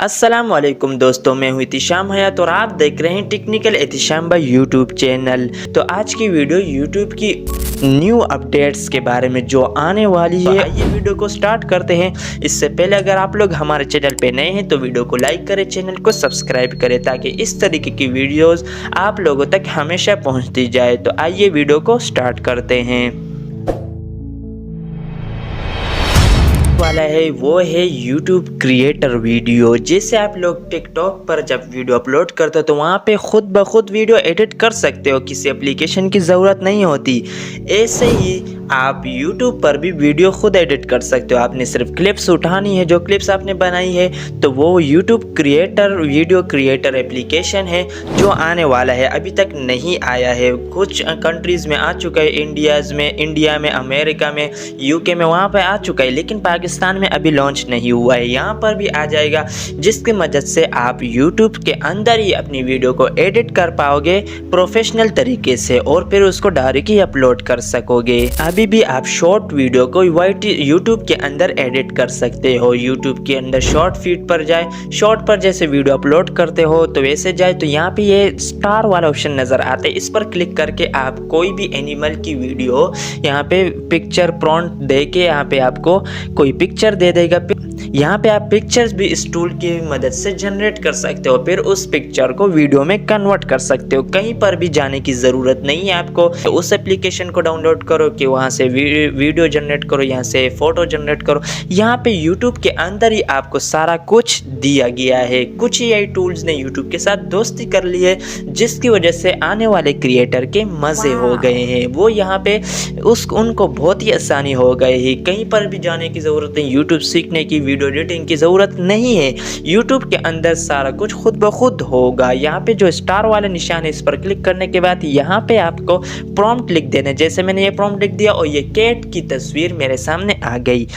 अस्सलाम वालेकुम दोस्तों, मैं हूं इतिशाम हयात और आप देख रहे हैं टेक्निकल इतिशाम बाय यूट्यूब चैनल। तो आज की वीडियो यूट्यूब की न्यू अपडेट्स के बारे में जो आने वाली है। आइए वीडियो को स्टार्ट करते हैं। इससे पहले अगर आप लोग हमारे चैनल पे नए हैं तो वीडियो को लाइक करें, चैनल को सब्सक्राइब करें ताकि इस तरीके की वीडियोस आप लोगों तक हमेशा पहुँचती जाए। तो आइए वीडियो को स्टार्ट करते हैं। वाला है वो है YouTube क्रिएटर वीडियो। जैसे आप लोग टिकटॉक पर जब वीडियो अपलोड करते हो तो वहाँ पे खुद ब खुद वीडियो एडिट कर सकते हो, किसी एप्लीकेशन की ज़रूरत नहीं होती। ऐसे ही आप YouTube पर भी वीडियो खुद एडिट कर सकते हो। आपने सिर्फ क्लिप्स उठानी है, जो क्लिप्स आपने बनाई है तो वो YouTube creator video creator application है जो आने वाला है। अभी तक नहीं आया है, कुछ कंट्रीज़ में आ चुका है, इंडिया में, अमेरिका में, UK में वहाँ पर आ चुका है, लेकिन पाकिस्तान में अभी लॉन्च नहीं हुआ है। यहाँ पर भी आ जाएगा, जिसकी मदद से आप YouTube के अंदर ही अपनी वीडियो को एडिट कर पाओगे प्रोफेशनल तरीके से और फिर उसको डायरेक्ट ही अपलोड कर सकोगे। अभी भी आप शॉर्ट वीडियो को YouTube के अंदर एडिट कर सकते हो। YouTube के अंदर शॉर्ट फीड पर जाए, शॉर्ट पर जैसे वीडियो अपलोड करते हो तो वैसे जाए तो यहाँ पे ये स्टार वाला ऑप्शन नज़र आता है। इस पर क्लिक करके आप कोई भी एनिमल की वीडियो यहाँ पे पिक्चर प्रॉम्प्ट दे के यहाँ पे आपको कोई पिक्चर दे देगा। यहाँ पे आप पिक्चर्स भी इस टूल की मदद से जनरेट कर सकते हो, फिर उस पिक्चर को वीडियो में कन्वर्ट कर सकते हो। कहीं पर भी जाने की ज़रूरत नहीं है आपको। तो उस एप्लीकेशन को डाउनलोड करो कि वहाँ से वीडियो जनरेट करो, यहाँ से फ़ोटो जनरेट करो। यहाँ पे यूट्यूब के अंदर ही आपको सारा कुछ दिया गया है। कुछ AI टूल्स ने यूट्यूब के साथ दोस्ती कर ली है, जिसकी वजह से आने वाले क्रिएटर के मज़े हो गए हैं। वो यहाँ पे उनको बहुत ही आसानी हो गई है। कहीं पर भी जाने की ज़रूरत नहीं, यूट्यूब सीखने की, वीडियो एडिटिंग की ज़रूरत नहीं है। यूट्यूब के अंदर सारा कुछ खुद ब खुद होगा। यहाँ पे जो स्टार वाला निशान है इस पर क्लिक करने के बाद यहाँ पे आपको प्रॉम्प्ट लिख देना है। जैसे मैंने ये प्रॉम्प्ट लिख दिया और ये कैट की तस्वीर मेरे सामने आ गई,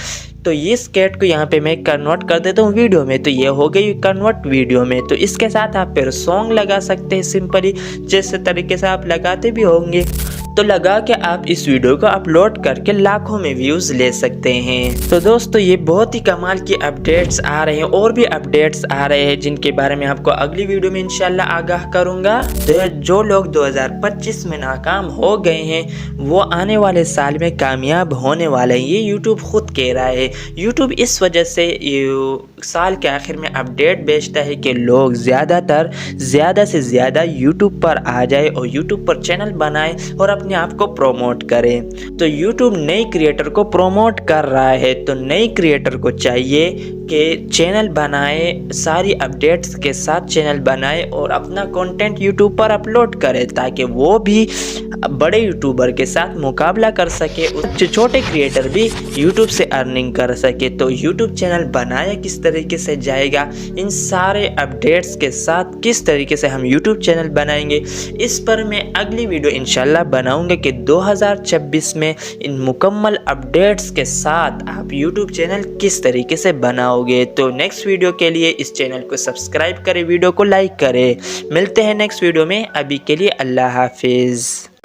तो इस कैट को यहाँ पे मैं कन्वर्ट कर देता हूँ वीडियो में, तो ये हो गई कन्वर्ट वीडियो में। तो इसके साथ आप फिर सॉन्ग लगा सकते हैं सिंपली, जैसे तरीके से आप लगाते भी होंगे। तो लगा के आप इस वीडियो को अपलोड करके लाखों में व्यूज़ ले सकते हैं। तो दोस्तों ये बहुत ही कमाल की अपडेट्स आ रहे हैं, और भी अपडेट्स आ रहे हैं जिनके बारे में आपको अगली वीडियो में इंशाल्लाह आगाह करूंगा। तो जो लोग 2025 में नाकाम हो गए हैं वो आने वाले साल में कामयाब होने वाले हैं, ये यूट्यूब खुद कह रहा है। यूट्यूब इस वजह से साल के आखिर में अपडेट भेजता है कि लोग ज़्यादा से ज़्यादा यूट्यूब पर आ जाए और यूट्यूब पर चैनल बनाए और अपने आप को प्रमोट करें। तो यूट्यूब नए क्रिएटर को प्रमोट कर रहा है, तो नए क्रिएटर को चाहिए कि चैनल बनाए, सारी अपडेट्स के साथ चैनल बनाए और अपना कंटेंट यूट्यूब पर अपलोड करे, ताकि वो भी बड़े यूट्यूबर के साथ मुकाबला कर सके, छोटे क्रिएटर भी यूट्यूब से अर्निंग कर सके। तो यूट्यूब चैनल बनाया किस तरीके से जाएगा, इन सारे अपडेट्स के साथ किस तरीके से हम यूट्यूब चैनल बनाएंगे, इस पर मैं अगली वीडियो इंशाल्लाह बनाऊंगा कि 2026 में इन मुकम्मल अपडेट्स के साथ आप यूट्यूब चैनल किस तरीके से बनाओगे। तो नेक्स्ट वीडियो के लिए इस चैनल को सब्सक्राइब करें, वीडियो को लाइक करें। मिलते हैं नेक्स्ट वीडियो में, अभी के लिए अल्लाह हाफिज़।